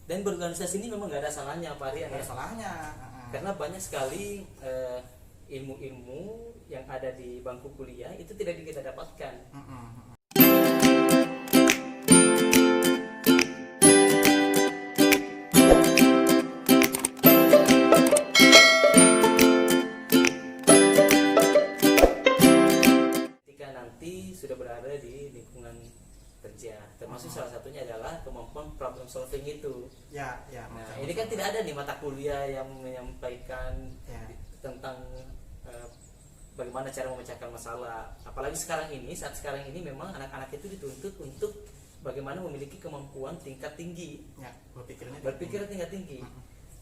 Dan berorganisasi ini memang nggak ada salahnya Pak Rian Nggak ya. ada salahnya. Karena banyak sekali ilmu-ilmu yang ada di bangku kuliah itu tidak kita dapatkan. Ketika nanti sudah berada di lingkungan kerja, termasuk salah satunya adalah kemampuan problem solving itu. Ya, Nah, ini kan tidak ada nih mata kuliah yang menyampaikan Ya. tentang bagaimana cara memecahkan masalah. Apalagi saat sekarang ini memang anak-anak itu dituntut untuk bagaimana memiliki kemampuan tingkat tinggi, Ya, berpikir tingkat tinggi.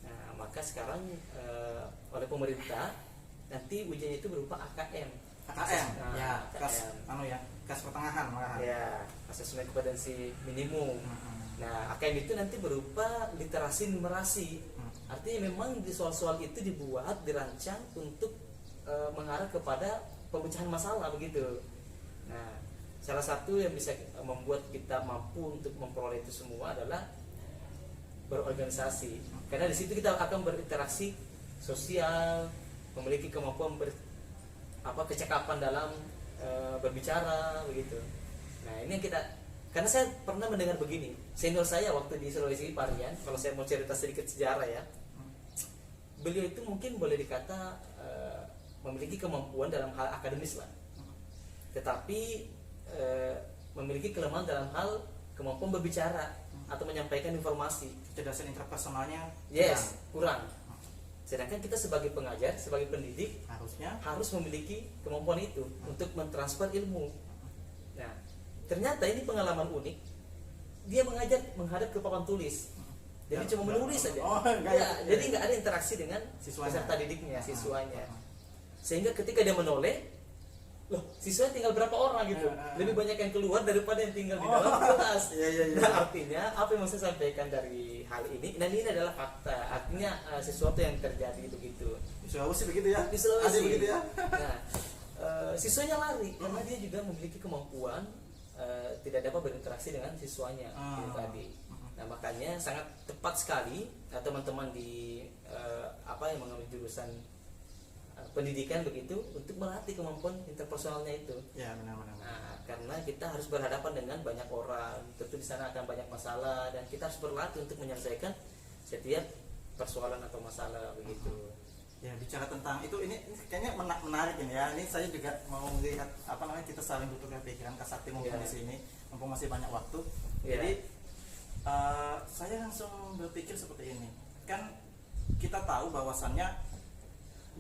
Nah, maka sekarang oleh pemerintah nanti ujiannya itu berupa AKM. KKM, Nah, ya, AKM. kas pertengahan malahan. Ya, asesmen kompetensi minimum. Nah, AKM itu nanti berupa literasi numerasi. Artinya memang di soal-soal itu dibuat, dirancang untuk mengarah kepada pemecahan masalah begitu. Nah, salah satu yang bisa membuat kita mampu untuk memperoleh itu semua adalah berorganisasi. Karena di situ kita akan berinteraksi sosial, memiliki kemampuan kecakapan dalam berbicara begitu. Nah, ini yang kita, karena saya pernah mendengar begini, senior saya waktu di Sulawesi Pak Rian, kalau saya mau cerita sedikit sejarah ya, beliau itu mungkin boleh dikata memiliki kemampuan dalam hal akademis lah, tetapi memiliki kelemahan dalam hal kemampuan berbicara atau menyampaikan informasi. Kecerdasan interpersonalnya kurang. Sedangkan kita sebagai pengajar, sebagai pendidik harus memiliki kemampuan itu untuk mentransfer ilmu. Nah, ternyata ini pengalaman unik. Dia mengajar menghadap ke papan tulis. Jadi cuma menulis saja. Jadi nggak ada interaksi dengan peserta didiknya, siswanya. Sehingga ketika dia menoleh, loh, siswanya tinggal berapa orang gitu. Lebih banyak yang keluar daripada yang tinggal di dalam kelas. Nah, artinya apa yang mau saya sampaikan dari hal ini? Dan ini adalah fakta. Artinya sesuatu yang terjadi begitu. Di Sulawesi begitu ya? Di Sulawesi begitu ya? Nah, siswanya lari karena dia juga memiliki kemampuan tidak dapat berinteraksi dengan siswanya itu tadi. Nah, makanya sangat tepat sekali teman-teman di yang mengambil jurusan pendidikan begitu untuk melatih kemampuan interpersonalnya itu. Ya, benar-benar. Nah, karena kita harus berhadapan dengan banyak orang, tentu di sana akan banyak masalah dan kita harus berlatih untuk menyelesaikan setiap persoalan atau masalah begitu. Ya, bicara tentang itu ini kayaknya menarik ini ya. Ini saya juga mau melihat kita saling bertukar pikiran Kak Sakti mumpung di sini, mumpung masih banyak waktu. Jadi saya langsung berpikir seperti ini. Kan kita tahu bahwasannya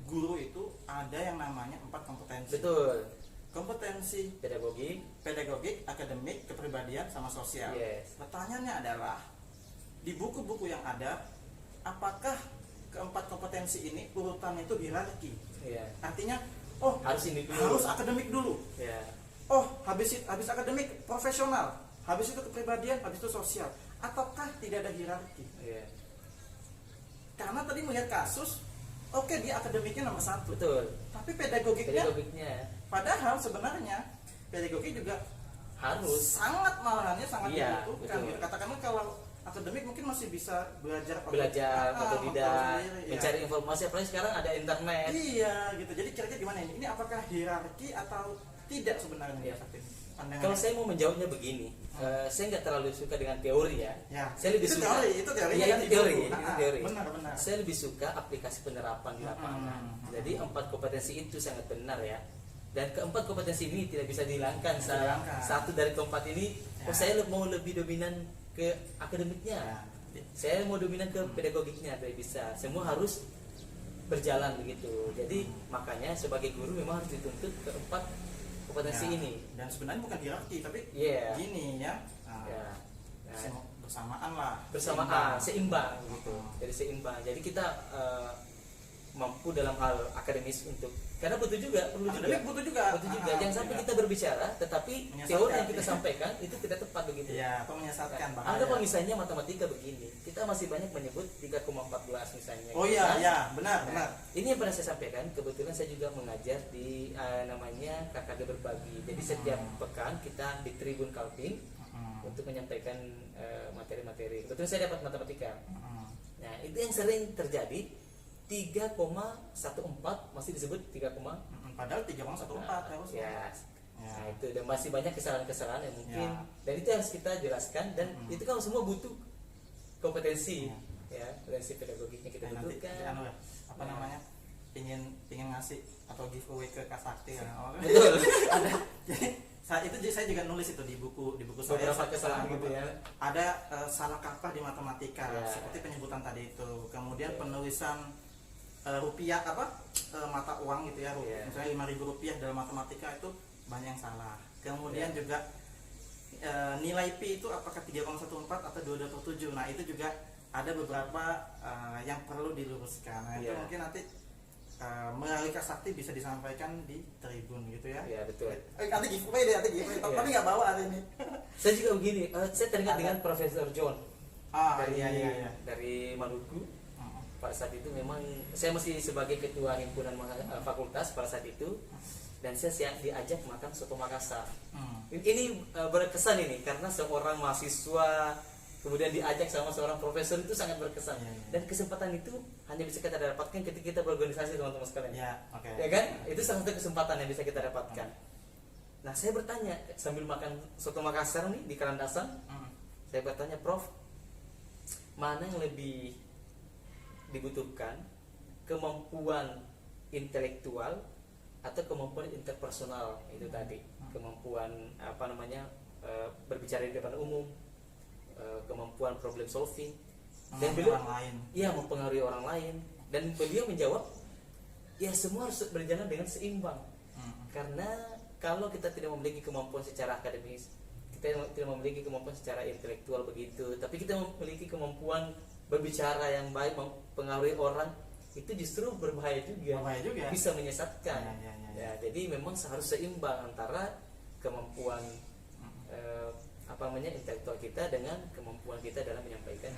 guru itu ada yang namanya 4 kompetensi. Betul. Kompetensi pedagogik, akademik, kepribadian, sama sosial. Pertanyaannya adalah di buku-buku yang ada, apakah keempat kompetensi ini urutannya itu hierarki? Artinya, harus akademik dulu. Habis akademik profesional, habis itu kepribadian, habis itu sosial. Ataukah tidak ada hierarki? Karena tadi melihat kasus, dia akademiknya nomor 1. Betul. Tapi pedagogiknya. Padahal sebenarnya pedagogi juga harus sangat dibutuhkan. Katakanlah kalau akademik mungkin masih bisa belajar otodidak, mencari informasi, apalagi sekarang ada internet. Iya, gitu. Jadi kira-kira gimana ini? Ini apakah hierarki atau tidak sebenarnya? Kalau saya mau menjawabnya begini, saya nggak terlalu suka dengan teori ya. Saya lebih suka teori. Benar. Saya lebih suka aplikasi penerapan di lapangan. Jadi 4 kompetensi itu sangat benar ya. Dan keempat kompetensi ini tidak bisa dihilangkan. Satu dari keempat ini, saya mau lebih dominan ke akademiknya, saya mau dominan ke pedagogiknya, tidak bisa. Semua harus berjalan begitu. Jadi makanya sebagai guru memang harus dituntut keempat kompetensi ini. Dan sebenarnya bukan hierarki, tapi gini ya. Bersamaan, seimbang gitu. Jadi seimbang. Jadi kita mampu dalam hal akademis untuk, karena butuh juga. Jangan sampai kita berbicara tetapi teori yang kita sampaikan itu tidak tepat begitu. Atau menyesatkan. Anggap misalnya matematika begini, kita masih banyak menyebut 3,14 misalnya. Benar. Ini yang pernah saya sampaikan. Kebetulan saya juga mengajar di namanya KKD Berbagi. Jadi setiap pekan kita di Tribun Kaltim untuk menyampaikan materi-materi. Betul, saya dapat matematika. Nah, itu yang sering terjadi. 3,14 masih disebut 3, padahal 3,14 harusnya. Nah, itu dan masih banyak kesalahan-kesalahan yang mungkin dan itu harus kita jelaskan dan itu kan semua butuh kompetensi kompetensi pedagogiknya kita butuhkan. Apa namanya? Ingin ngasih atau giveaway ke Kak Sakti kan. Betul. Ada. Jadi saat itu saya juga nulis itu di buku saya. Beberapa kesalahan gitu ya. Ada salah kaprah di matematika seperti penyebutan tadi itu. Kemudian penulisan rupiah mata uang gitu ya, misalnya 5.000 rupiah dalam matematika itu banyak yang salah. Kemudian juga nilai Pi itu apakah 3,14 atau 2,7. Nah itu juga ada beberapa yang perlu diluruskan. Nah itu mungkin nanti melalui Kak Sakti bisa disampaikan di Tribun gitu ya. Iya betul. Nanti giveaway tapi nggak bawa hari ini. Saya juga begini, saya teringat dengan Profesor John dari Maluku. Pada saat itu memang saya masih sebagai ketua himpunan fakultas pada saat itu, dan saya diajak makan soto Makassar. Ini berkesan ini karena seorang mahasiswa kemudian diajak sama seorang profesor itu sangat berkesan. Dan kesempatan itu hanya bisa kita dapatkan ketika kita berorganisasi, teman-teman sekalian. Ya kan? Itu salah satu kesempatan yang bisa kita dapatkan. Nah, saya bertanya sambil makan soto Makassar nih di Karandasan. Saya bertanya, Prof, mana yang lebih dibutuhkan, kemampuan intelektual atau kemampuan interpersonal itu tadi, kemampuan berbicara di depan umum, kemampuan problem solving, dan beliau mempengaruhi orang lain, dan beliau menjawab ya semua harus berjalan dengan seimbang. Karena kalau kita tidak memiliki kemampuan secara akademis, kita tidak memiliki kemampuan secara intelektual begitu, tapi kita memiliki kemampuan berbicara yang baik, mempengaruhi orang, itu justru berbahaya juga. Bisa menyesatkan. Jadi memang harus seimbang antara kemampuan intelektual kita dengan kemampuan kita dalam menyampaikan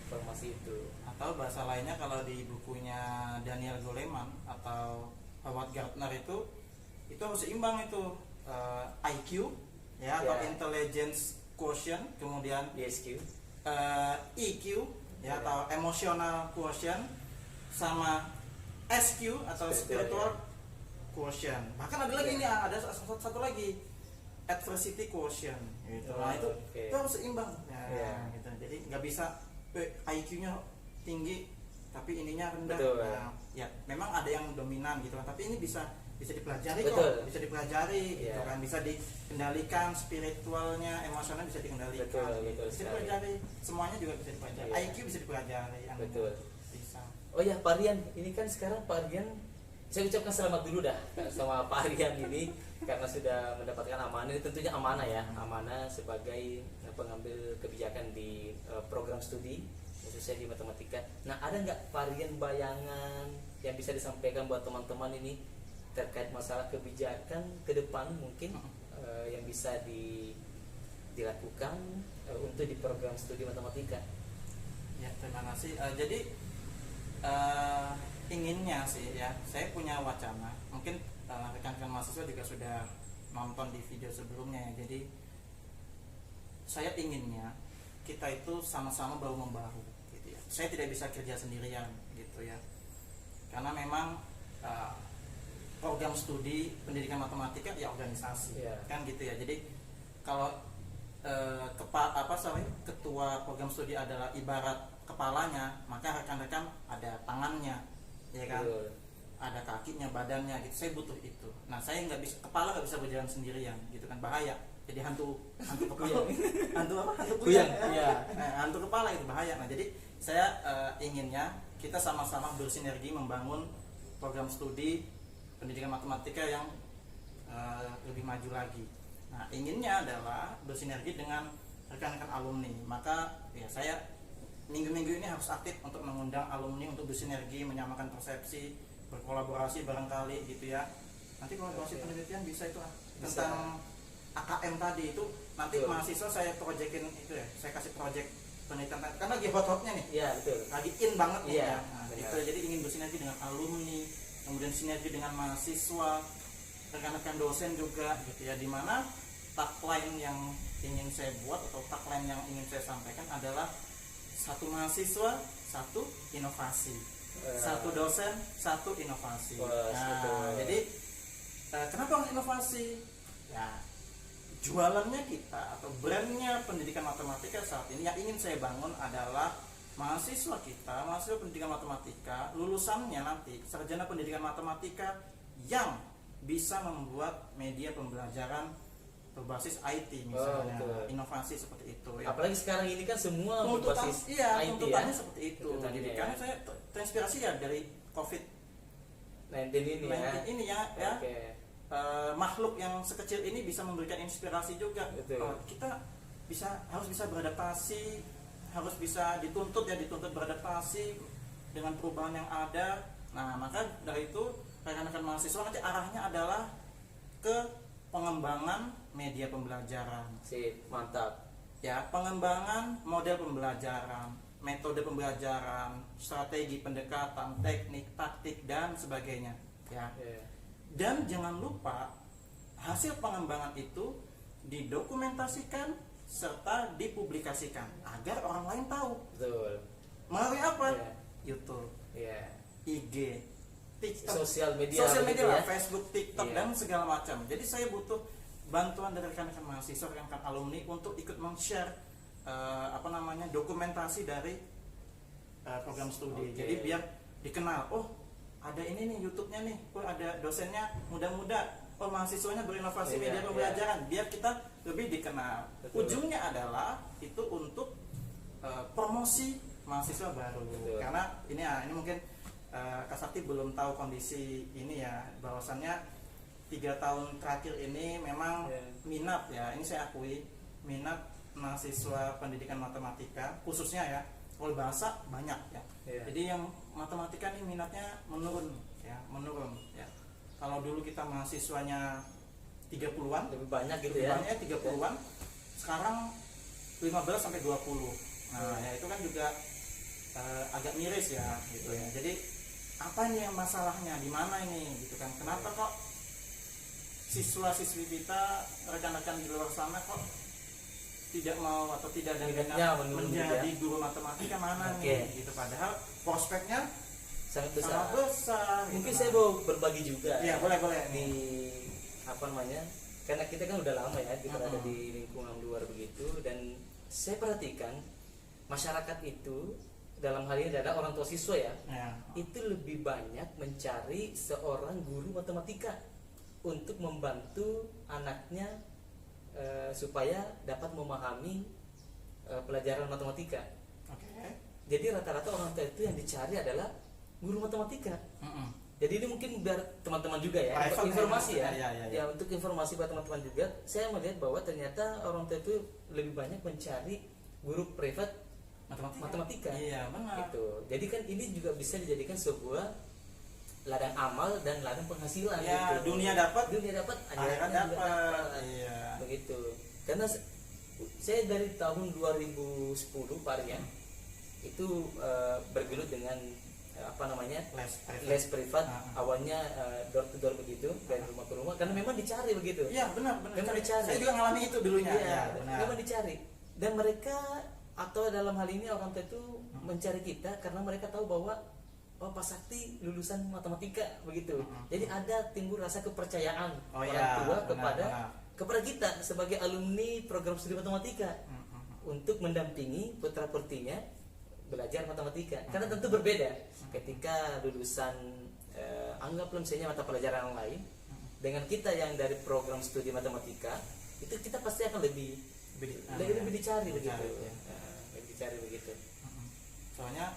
informasi itu. Atau bahasa lainnya kalau di bukunya Daniel Goleman atau Howard Gardner itu harus seimbang itu, IQ atau intelligence quotient, kemudian ESQ, EQ atau emotional quotient, sama SQ atau spiritual quotient. Bahkan ada lagi ada satu lagi, adversity quotient gitu. Nah itu harus seimbang gitu. Jadi nggak bisa IQ-nya tinggi tapi ininya rendah. Memang ada yang dominan gitu kan, tapi ini bisa dipelajari bisa dipelajari gitu kan, bisa dikendalikan, spiritualnya, emosionalnya bisa dikendalikan, bisa dipelajari, semuanya juga bisa dipelajari, IQ bisa dipelajari, bisa. Oh ya, Pak Rian, ini kan sekarang Pak Rian, saya ucapkan selamat dulu dah sama Pak Rian ini karena sudah mendapatkan amanah. Ini tentunya amanah sebagai pengambil kebijakan di program studi khususnya di matematika. Nah, ada nggak Pak Rian bayangan yang bisa disampaikan buat teman-teman ini terkait masalah kebijakan ke depan mungkin yang bisa dilakukan untuk di program studi matematika? Ya, terima kasih. Jadi inginnya sih saya punya wacana, mungkin rekan-rekan mahasiswa juga sudah nonton di video sebelumnya ya. Jadi saya inginnya kita itu sama-sama bahu membahu gitu ya. Saya tidak bisa kerja sendirian gitu ya, karena memang program studi pendidikan matematika organisasi kan gitu ya. Jadi kalau ketua program studi adalah ibarat kepalanya, maka rekan-rekan ada tangannya ya kan, ada kakinya, badannya gitu. Saya butuh itu. Nah, saya kepala nggak bisa berjalan sendirian gitu kan, bahaya. Jadi hantu kepala hantu kuyang hantu kepala itu bahaya. Nah, jadi saya inginnya kita sama-sama bersinergi membangun program studi pendidikan matematika yang lebih maju lagi. Nah, inginnya adalah bersinergi dengan rekan-rekan alumni. Maka saya minggu-minggu ini harus aktif untuk mengundang alumni untuk bersinergi, menyamakan persepsi, berkolaborasi barangkali gitu ya. Nanti kolaborasi penelitian bisa itu tentang AKM tadi itu. Nanti mahasiswa saya proyekin itu ya. Saya kasih proyek penelitian karena lagi hot-hotnya nih. Iya, betul. Lagi in banget nih ya. Nah, itu jadi ingin bersinergi dengan alumni, kemudian sinergi dengan mahasiswa, rekan-rekan dosen juga gitu ya, dimana tagline yang ingin saya buat atau tagline yang ingin saya sampaikan adalah satu mahasiswa, satu inovasi, satu dosen, satu inovasi. Jadi kenapa harus inovasi? Ya, jualannya kita atau brandnya pendidikan matematika saat ini yang ingin saya bangun adalah mahasiswa kita, mahasiswa pendidikan matematika, lulusannya nanti sarjana pendidikan matematika yang bisa membuat media pembelajaran berbasis IT misalnya, inovasi seperti itu. Ya. Apalagi sekarang ini kan semua berbasis IT tuntutannya seperti itu. Jadi karena saya terinspirasi ya dari COVID-19 ini ya. Makhluk yang sekecil ini bisa memberikan inspirasi juga. Kita harus bisa beradaptasi, harus bisa dituntut beradaptasi dengan perubahan yang ada. Nah, maka dari itu rekan-rekan mahasiswa nanti arahnya adalah ke pengembangan media pembelajaran. Mantap. Ya, pengembangan model pembelajaran, metode pembelajaran, strategi pendekatan, teknik, taktik dan sebagainya. Ya. Dan jangan lupa hasil pengembangan itu didokumentasikan serta dipublikasikan agar orang lain tahu. Betul. Melalui apa? YouTube, IG, TikTok, sosial media lah, Facebook, TikTok dan segala macam. Jadi saya butuh bantuan dari rekan-rekan mahasiswa, rekan-rekan alumni untuk ikut men-share dokumentasi dari program studi. Jadi biar dikenal, oh ada ini nih YouTube-nya nih, oh ada dosennya muda-muda, oh mahasiswanya berinovasi media pembelajaran, biar kita lebih dikenal. Ujungnya adalah itu untuk promosi mahasiswa baru. Karena ini mungkin Kak Sakti belum tahu kondisi ini ya, bahwasannya 3 tahun terakhir ini memang minat ya, ini saya akui, minat mahasiswa pendidikan matematika khususnya ya, kalau bahasa banyak ya. Jadi yang matematika ini minatnya menurun ya. Kalau dulu kita mahasiswanya 30-an, lebih banyak gitu ya. Banyak 30-an. Sekarang 15 sampai 20. Nah, ya itu kan juga agak miris ya gitu ya. Jadi apa nih yang masalahnya, di mana ini gitu kan? Kenapa kok siswa-siswi kita, rekan-rekan di luar sana kok tidak mau atau tidak ada minat menjadi guru matematika mana nih gitu, padahal prospeknya sangat besar. Mungkin saya mau berbagi juga. Ya, boleh di karena kita kan udah lama ya kita ada di lingkungan luar begitu, dan saya perhatikan masyarakat itu dalam hal ini adalah orang tua siswa ya. Itu lebih banyak mencari seorang guru matematika untuk membantu anaknya supaya dapat memahami pelajaran matematika. Jadi rata-rata orang tua itu yang dicari adalah guru matematika. Jadi ini mungkin biar teman-teman juga ya, informasi ya. Ya, untuk informasi buat teman-teman juga, saya melihat bahwa ternyata orang tua itu lebih banyak mencari guru privat matematika. Iya, benar. Gitu. Jadi kan ini juga bisa dijadikan sebuah ladang amal dan ladang penghasilan. Ya, gitu. Dunia dapat, akhirat dapat. Iya. Begitu. Karena saya dari tahun 2010 Pak Rian itu bergelut dengan les privat. Awalnya door to door begitu, dari rumah ke rumah, karena memang dicari begitu. Iya, benar. Memang dicari. Saya juga ngalami itu dulunya. Iya, memang dicari. Dan mereka atau dalam hal ini orang tua itu mencari kita karena mereka tahu bahwa Pak Sakti lulusan matematika begitu. Jadi ada timbul rasa kepercayaan orang tua kepada kita sebagai alumni program studi matematika untuk mendampingi putra-putrinya belajar matematika. Karena tentu berbeda ketika lulusan anggaplah misalnya mata pelajaran yang lain dengan kita yang dari program studi matematika, itu kita pasti akan lebih dicari begitu. Dicari begitu. Soalnya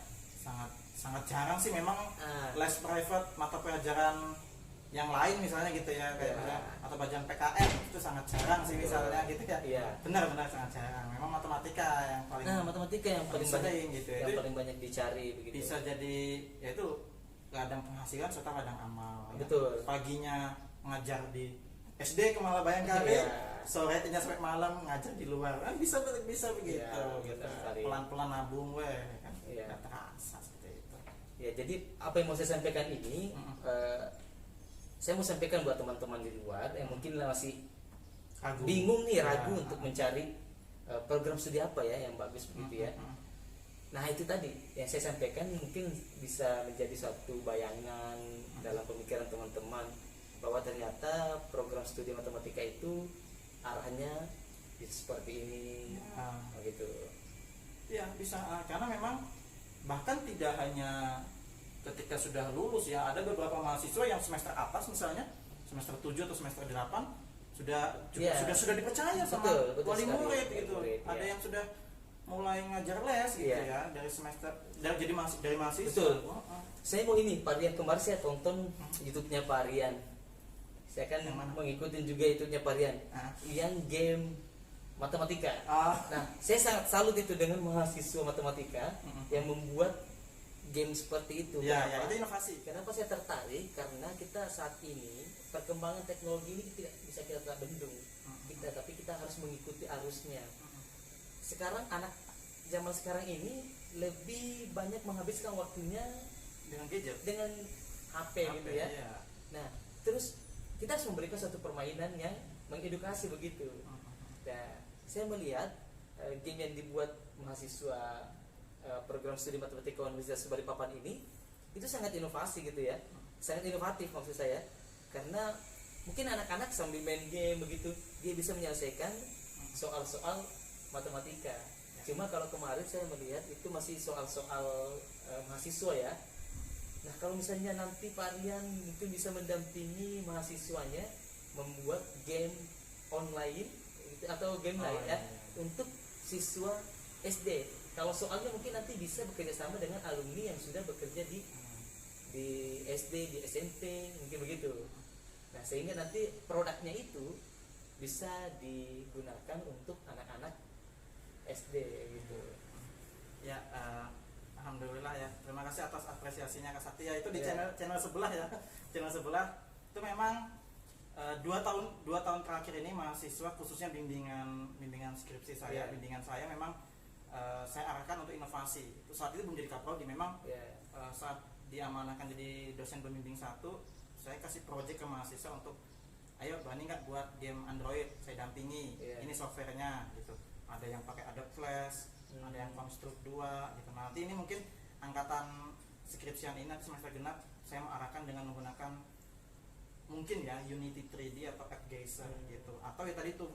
sangat jarang sih memang les private mata pelajaran yang lain misalnya gitu ya, kayak misalnya atau pelajaran PKN itu sangat jarang sih misalnya gitu ya. Benar sangat jarang. Memang matematika yang paling matematika yang paling banyak gitu, yang paling banyak dicari begitu. Bisa jadi yaitu ladang penghasilan serta ladang amal. Betul. Paginya ngajar di SD ke Malah Bayangkari, sore sampai malam ngajar di luar, kan bisa begitu. Gitu. Pelan-pelan nabung kan. Terasa seperti itu. Ya, jadi apa yang mau saya sampaikan ini, saya mau sampaikan buat teman-teman di luar yang mungkin masih bingung nih, ragu untuk mencari program studi apa ya yang bagus begitu ya. Nah itu tadi yang saya sampaikan mungkin bisa menjadi suatu bayangan dalam pemikiran teman-teman bahwa ternyata program studi matematika itu arahnya seperti ini, gitu. Ya bisa, karena memang bahkan tidak hanya ketika sudah lulus ya, ada beberapa mahasiswa yang semester atas misalnya semester 7 atau semester 8 sudah dipercaya sama wali murid gitu. Ada yang sudah mulai ngajar les gitu ya dari semester dari mahasiswa. Betul. Saya mau ini Pak Rian, kemarin saya tonton YouTube-nya Pak Rian. Saya kan mengikuti juga YouTube-nya Pak Rian. Yang game matematika. Nah, saya sangat salut itu dengan mahasiswa matematika yang membuat game seperti itu. Ya, itu inovasi. Kenapa saya tertarik? Karena kita saat ini perkembangan teknologi ini tidak bisa kita bendung. Tapi kita harus mengikuti arusnya. Sekarang anak zaman sekarang ini lebih banyak menghabiskan waktunya dengan gadget, dengan HP gitu ya. Nah, terus kita harus memberikan satu permainan yang mengedukasi begitu. Nah, saya melihat game yang dibuat mahasiswa program studi matematika Universitas Balikpapan ini itu sangat inovasi gitu ya, sangat inovatif maksud saya, karena mungkin anak-anak sambil main game begitu dia bisa menyelesaikan soal-soal matematika. Cuma kalau kemarin saya melihat itu masih soal-soal mahasiswa ya. Nah kalau misalnya nanti Pak Rian mungkin bisa mendampingi mahasiswanya membuat game online atau game lain ya untuk siswa SD. Kalau soalnya mungkin nanti bisa bekerja sama dengan alumni yang sudah bekerja di SD, di SMP, mungkin begitu. Nah sehingga nanti produknya itu bisa digunakan untuk anak-anak SD gitu. Ya, alhamdulillah ya. Terima kasih atas apresiasinya Kak Sakti ya. Itu di channel sebelah ya. Channel sebelah itu memang 2 tahun terakhir ini mahasiswa khususnya bimbingan skripsi saya, bimbingan saya memang saya arahkan untuk inovasi. Itu saat itu belum jadi kaprodi, memang saat diamanahkan jadi dosen pembimbing 1, saya kasih proyek ke mahasiswa untuk ayo berani nggak buat game Android, saya dampingi. Ini softwarenya gitu. Ada yang pakai Adobe Flash, ada yang Construct 2 gitu. Nah, nanti ini mungkin angkatan skripsian ini nanti semester genap saya mengarahkan dengan menggunakan mungkin ya Unity 3D atau AppGeyser gitu. Atau ya tadi tuh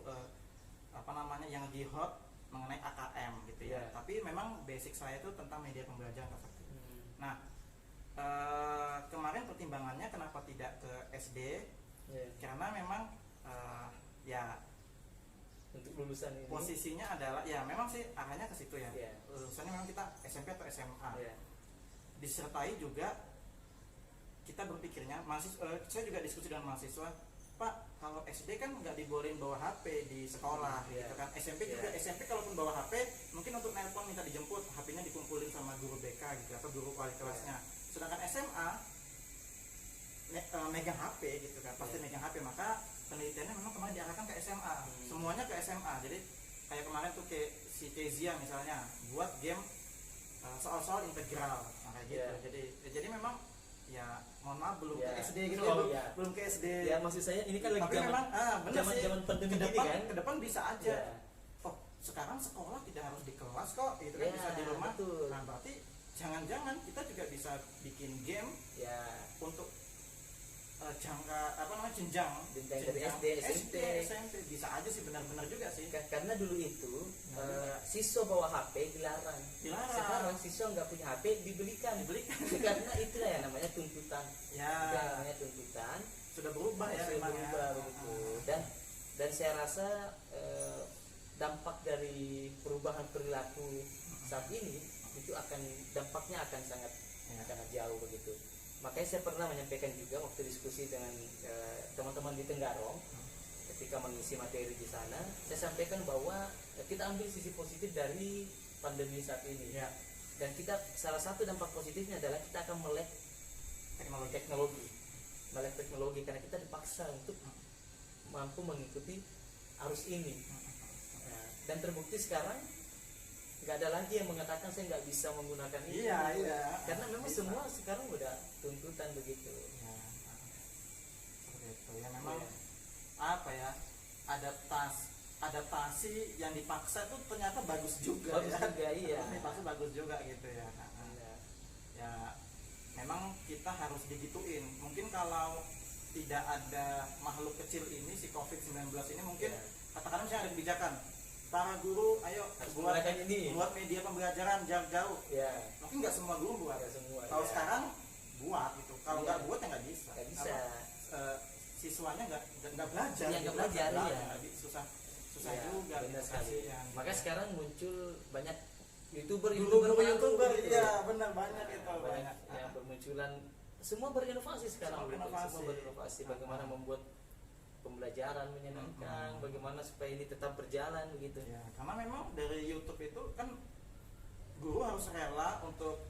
yang lagi hot mengenai AKM gitu ya. Tapi memang basic saya itu tentang media pembelajaran Kak Sakti. Nah, kemarin pertimbangannya kenapa tidak ke SD? Karena memang ya untuk lulusan ini posisinya adalah ya memang sih arahnya ke situ ya. Lulusannya memang kita SMP atau SMA. Disertai juga kita berpikirnya saya juga diskusi dengan mahasiswa, Pak, kalau SD kan nggak dibolehin bawa HP di sekolah gitu kan. SMP juga SMP kalaupun bawa HP mungkin untuk nelpon minta dijemput, HP-nya dikumpulin sama guru BK gitu atau guru wali kelasnya. Sedangkan SMA megang HP gitu kan, pasti megang HP. Maka penelitiannya memang kemarin diarahkan ke SMA, semuanya ke SMA. Jadi kayak kemarin tuh kayak si Kezia misalnya buat game soal-soal integral, kayak gitu. Jadi memang ya mohon maaf belum ke SD gitu, belum ke SD. Ya maksud saya ini kan lagi zaman pandemi ini kan, ke depan bisa aja. Oh sekarang sekolah tidak harus di kelas kok, itu kan bisa di rumah. Nah berarti jangan-jangan kita juga bisa bikin game untuk jenjang dari SD, SMP bisa aja sih, benar-benar juga sih. Karena dulu itu siswa bawa HP dilarang. Sekarang siswa nggak punya HP dibelikan. Karena itulah yang namanya tuntutan. Namanya tuntutan sudah berubah begitu. Dan saya rasa dampak dari perubahan perilaku saat ini itu dampaknya akan sangat jauh begitu. Makanya saya pernah menyampaikan juga waktu diskusi dengan teman-teman di Tenggarong ketika mengisi materi di sana, saya sampaikan bahwa kita ambil sisi positif dari pandemi saat ini. Dan kita salah satu dampak positifnya adalah kita akan melek teknologi karena kita dipaksa untuk mampu mengikuti arus ini. Dan terbukti sekarang nggak ada lagi yang mengatakan saya nggak bisa menggunakan ini. Karena memang bisa. Semua sekarang udah tuntutan begitu. Seperti itu ya, memang apa ya, adaptasi yang dipaksa tuh ternyata bagus juga. Iya. Dipaksa bagus juga gitu ya. Ya memang kita harus digituin. Mungkin kalau tidak ada makhluk kecil ini, si COVID-19 ini, mungkin katakanlah misalnya ada kebijakan para guru ayo buat media pembelajaran jarak jauh. Mungkin nggak semua guru buat. Kalau sekarang buat gitu. Kalau nggak buat ya nggak bisa. Siswanya nggak belajar. Susah juga. Maka sekarang muncul banyak youtuber iya benar, banyak itu banyak yang bermunculan. Semua berinovasi sekarang. Semua berinovasi bagaimana membuat pembelajaran menyenangkan, bagaimana supaya ini tetap berjalan begitu. Karena memang dari YouTube itu kan guru harus rela untuk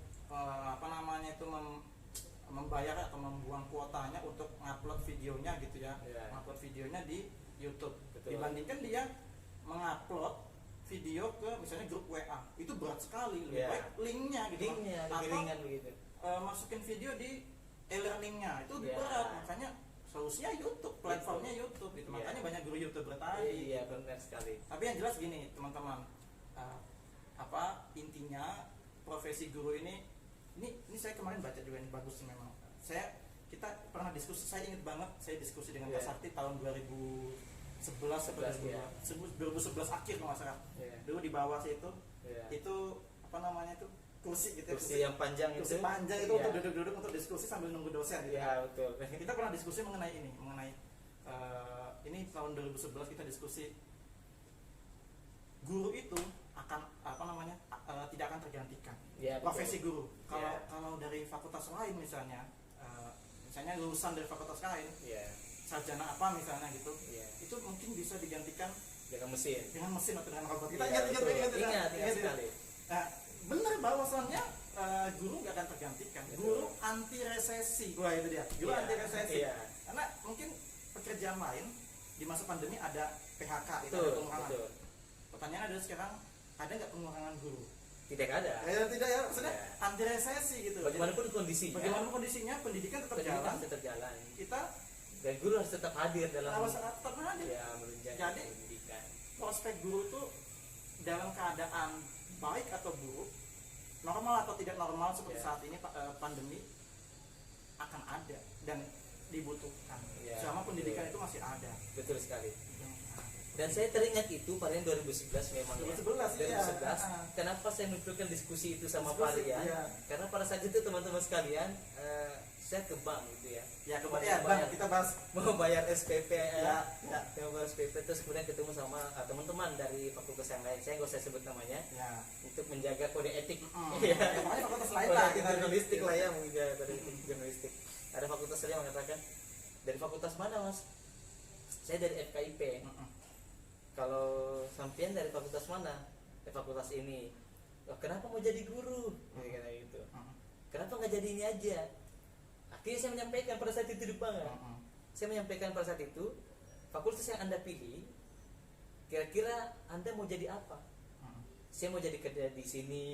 membayar atau membuang kuotanya untuk ngupload videonya gitu ya. Ngupload videonya di YouTube. Betul. Dibandingkan dia mengupload video ke misalnya grup WA, itu berat sekali. Lebih baik linknya gitu. Ringan begitu. Masukin video di e-learningnya itu berat. Makanya solusinya YouTube, platformnya YouTube gitu. Makanya banyak guru YouTube tadi. Iya, benar sekali. Tapi yang jelas gini teman-teman, intinya profesi guru ini saya kemarin baca juga ini bagus sih memang. Kita pernah diskusi, saya ingat banget saya diskusi dengan Pak Sakti tahun 2011 akhir kalau nggak salah. Dulu di bawah situ itu kursi gitu. Kursi yang panjang kursi itu. Panjang itu untuk duduk-duduk untuk diskusi sambil nunggu dosen gitu. Betul. Kita pernah diskusi mengenai ini tahun 2011 kita diskusi guru itu akan tidak akan tergantikan. Profesi guru. Kalau dari fakultas lain misalnya lulusan dari fakultas lain, sarjana apa misalnya gitu, itu mungkin bisa digantikan dengan mesin atau dengan robot. Kita ingat sekali. Nah, benar bahwasannya guru nggak akan tergantikan. Guru anti resesi, itu dia. Guru anti resesi. Karena mungkin pekerjaan lain di masa pandemi ada PHK, itu ada pengurangan. Pertanyaan adalah sekarang ada nggak pengurangan guru? Tidak ada. Tidak ya, maksudnya anti resesi gitu. Bagaimanapun kondisinya, pendidikan tetap jalan. Kita dan guru harus tetap hadir dalam jadi pendidikan. Prospek guru itu dalam keadaan baik atau buruk, normal atau tidak normal seperti saat ini pandemi, akan ada dan dibutuhkan. Selama pendidikan itu masih ada. Betul sekali. Dan saya teringat itu pada 2011 memang 2011. Kenapa saya menunjukkan diskusi itu sama Parian? Karena pada saat itu teman-teman sekalian, saya ke bank gitu ya. Kita bahas mau bayar SPP mau bayar SPP, terus kemudian ketemu sama teman-teman dari fakultas yang lain. Saya nggak usah sebut namanya. Untuk menjaga kode etik. Makanya fakultas lain lah, jurnalistik lah ya, mungkin dari jurnalistik. Ada fakultas lain yang mengatakan, dari fakultas mana mas? Saya dari FKIP. Kalau sampean dari fakultas mana? Dari fakultas ini. Kenapa mau jadi guru? Kayak gitu. Kenapa nggak jadi ini aja? Akhirnya saya menyampaikan pada saat itu di bank. Saya menyampaikan pada saat itu, fakultas yang Anda pilih, kira-kira Anda mau jadi apa? Saya mau jadi kerja di sini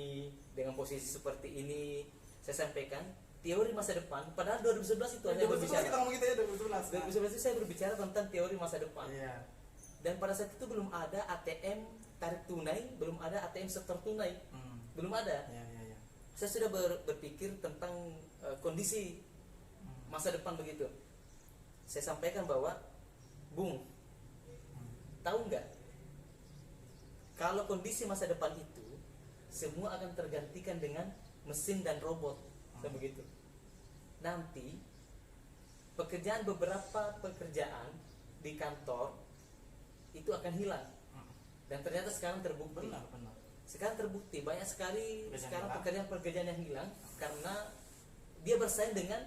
dengan posisi seperti ini. Saya sampaikan teori masa depan. Padahal 2011 itu hanya berbicara. Kita ngomong gitu ya 2011. 2011 itu saya berbicara tentang teori masa depan. Dan pada saat itu belum ada ATM tarik tunai, belum ada ATM setor tunai, belum ada. Saya sudah berpikir tentang kondisi masa depan begitu. Saya sampaikan bahwa, Bung, tahu nggak? Kalau kondisi masa depan itu semua akan tergantikan dengan mesin dan robot, begitu. Nanti beberapa pekerjaan di kantor itu akan hilang. Dan ternyata sekarang terbukti. Benar. Sekarang terbukti banyak sekali sekarang pekerjaan yang hilang karena dia bersaing dengan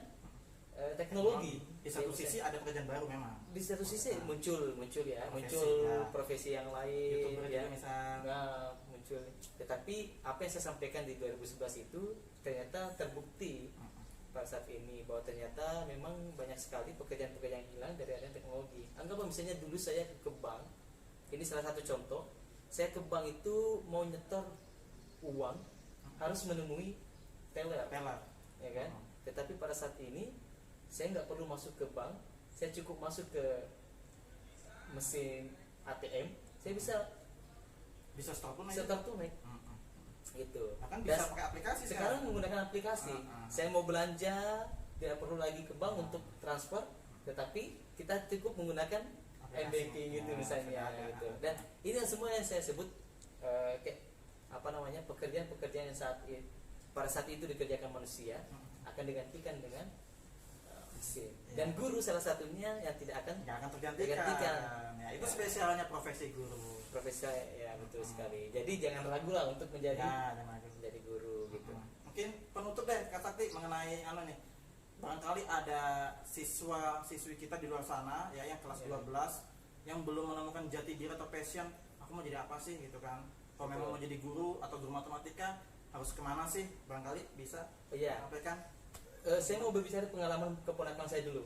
teknologi. Di satu sisi ada pekerjaan baru memang. Di satu sisi muncul profesi yang lain muncul. Tetapi apa yang saya sampaikan di 2011 itu ternyata terbukti pada saat ini bahwa ternyata memang banyak sekali pekerjaan-pekerjaan yang hilang dari adanya teknologi. Anggaplah misalnya dulu saya ke bank, ini salah satu contoh, saya ke bank itu mau nyetor uang harus menemui teller, ya kan? Tetapi pada saat ini saya nggak perlu masuk ke bank, saya cukup masuk ke mesin ATM, saya bisa stop tunai. Gitu. Bahkan bisa pakai aplikasi sekarang menggunakan aplikasi. Saya mau belanja tidak perlu lagi ke bank untuk transfer, tetapi kita cukup menggunakan m-banking gitu misalnya gitu. Dan ini semua yang saya sebut pekerjaan-pekerjaan yang pada saat itu dikerjakan manusia akan digantikan dengan mesin. Dan guru salah satunya yang tidak akan tergantikan. Ya, itu spesialnya profesi guru. Profesi ya betul sekali. Jadi jangan ragu lah untuk menjadi guru gitu. Mungkin penutup deh Kak Sakti mengenai nih. Barangkali ada siswi kita di luar sana ya yang kelas 12 yang belum menemukan jati diri atau passion, aku mau jadi apa sih gitu kan. Kalau memang mau jadi guru atau guru matematika harus kemana sih? Barangkali bisa sampaikan. Saya mau berbicara pengalaman keponakan saya dulu.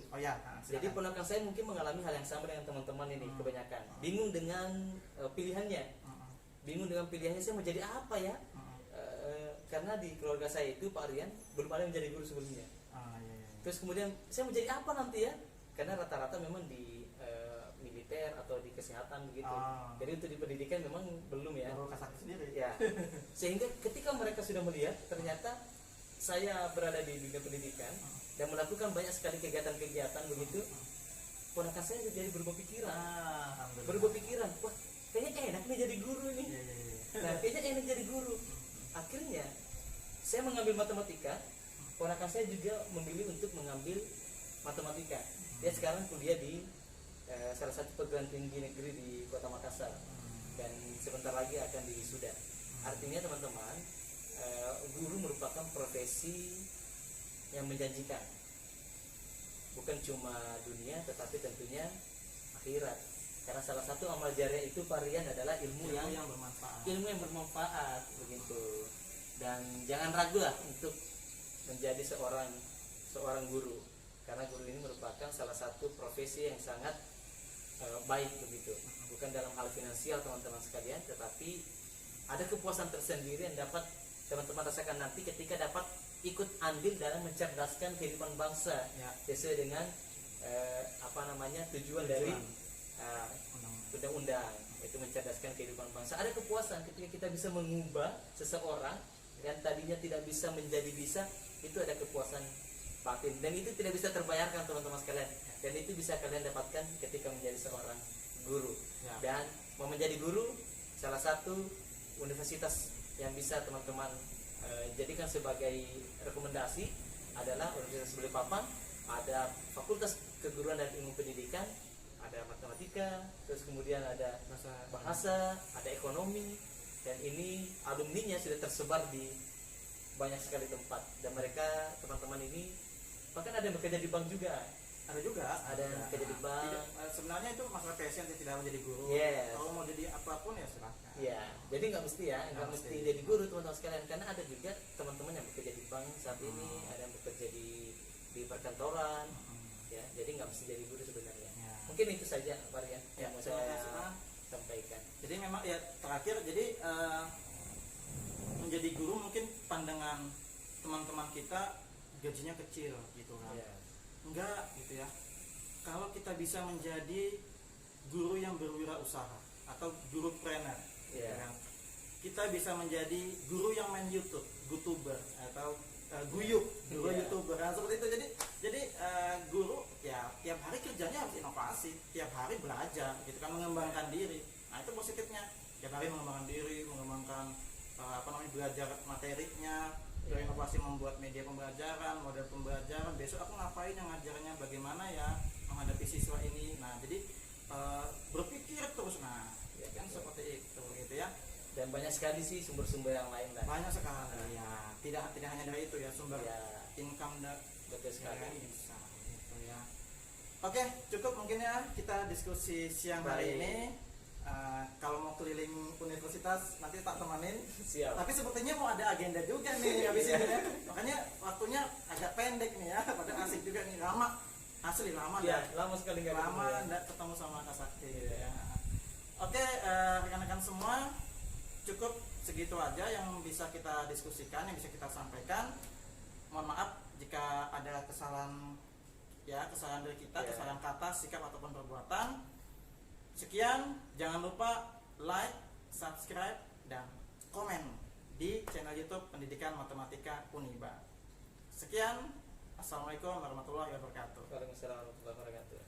Jadi ponakan saya mungkin mengalami hal yang sama dengan teman-teman ini kebanyakan. Bingung dengan pilihannya. Saya mau jadi apa ya? Karena di keluarga saya itu Pak Rian belum ada yang menjadi guru sebelumnya. Terus kemudian saya mau jadi apa nanti ya? Karena rata-rata memang di militer atau di kesehatan begitu. Jadi untuk di pendidikan memang belum ya. Ya. Sehingga ketika mereka sudah melihat ternyata saya berada di dunia pendidikan dan melakukan banyak sekali kegiatan-kegiatan begitu, ponakan saya jadi berubah pikiran. Wah, kayaknya enak nih jadi guru nih. Nah, kayaknya enak jadi guru. Akhirnya saya mengambil matematika. Ponakan saya juga memilih untuk mengambil matematika. Dia sekarang kuliah di salah satu perguruan tinggi negeri di Kota Makassar dan sebentar lagi akan diwisuda. Artinya teman-teman, guru merupakan profesi yang menjanjikan, bukan cuma dunia tetapi tentunya akhirat. Karena salah satu amal jariah itu Pak Rian adalah ilmu yang bermanfaat begitu. Dan jangan ragu lah untuk menjadi seorang guru, karena guru ini merupakan salah satu profesi yang sangat baik begitu. Bukan dalam hal finansial teman-teman sekalian, tetapi ada kepuasan tersendiri yang dapat teman-teman rasakan nanti ketika dapat ikut andil dalam mencerdaskan kehidupan bangsa sesuai dengan tujuan dari undang-undang, itu mencerdaskan kehidupan bangsa. Ada kepuasan ketika kita bisa mengubah seseorang yang tadinya tidak bisa menjadi bisa. Itu ada kepuasan batin dan itu tidak bisa terbayarkan teman-teman sekalian, dan itu bisa kalian dapatkan ketika menjadi seorang guru. Dan mau menjadi guru, salah satu universitas yang bisa teman-teman jadikan sebagai rekomendasi adalah Universitas Balikpapan. Ada Fakultas Keguruan dan Ilmu Pendidikan, ada matematika, terus kemudian ada bahasa, ada ekonomi, dan ini alumninya sudah tersebar di banyak sekali tempat. Dan mereka teman-teman ini bahkan ada yang bekerja di bank juga. Ada yang bekerja di bank. Sebenarnya itu masalah passion, tidak menjadi guru. Kalau mau jadi apapun ya silahkan. Jadi nggak mesti jadi guru teman-teman sekalian, karena ada juga teman-teman yang bekerja di bank saat ini, ada yang bekerja di perkantoran. Jadi nggak mesti jadi guru sebenarnya. Mungkin itu saja Pak Rian yang mau saya sampaikan. Jadi memang terakhir, jadi menjadi guru mungkin pandangan teman-teman kita gajinya kecil gitu kan. Enggak gitu ya. Kalau kita bisa menjadi guru yang berwirausaha atau guru trainer, kan? Kita bisa menjadi guru yang main YouTube, YouTuber atau guru YouTuber, nah, seperti itu. Jadi guru ya tiap hari kerjanya harus inovasi, tiap hari belajar, gitu kan, mengembangkan diri. Nah itu positifnya, tiap hari mengembangkan diri, mengembangkan belajar materinya, berinovasi membuat media pembelajaran, model pembelajaran. Besok aku ngapain yang ngajarnya, bagaimana ya menghadapi siswa ini. Nah jadi berpikir terus, kan seperti itu gitu ya. Dan banyak sekali sih sumber-sumber yang lain lah. Banyak sekali ya. Tidak hanya dari itu ya, sumber income betul sekali. Bisa gitu ya. Oke, cukup mungkin ya kita diskusi siang hari ini. Kalau mau keliling universitas nanti tak temanin. Siap. Tapi sepertinya mau ada agenda juga nih habis ini ya. Makanya waktunya agak pendek nih ya. Padahal asik juga nih, asli lama sekali nggak ketemu sama Kak Sakti ya. Oke, rekan-rekan semua, cukup segitu aja yang bisa kita diskusikan, yang bisa kita sampaikan. Mohon maaf jika ada kesalahan dari kita, kesalahan kata, sikap ataupun perbuatan. Sekian, jangan lupa like, subscribe, dan komen di channel YouTube Pendidikan Matematika Uniba. Sekian, assalamualaikum warahmatullahi wabarakatuh. Waalaikumsalam warahmatullahi wabarakatuh.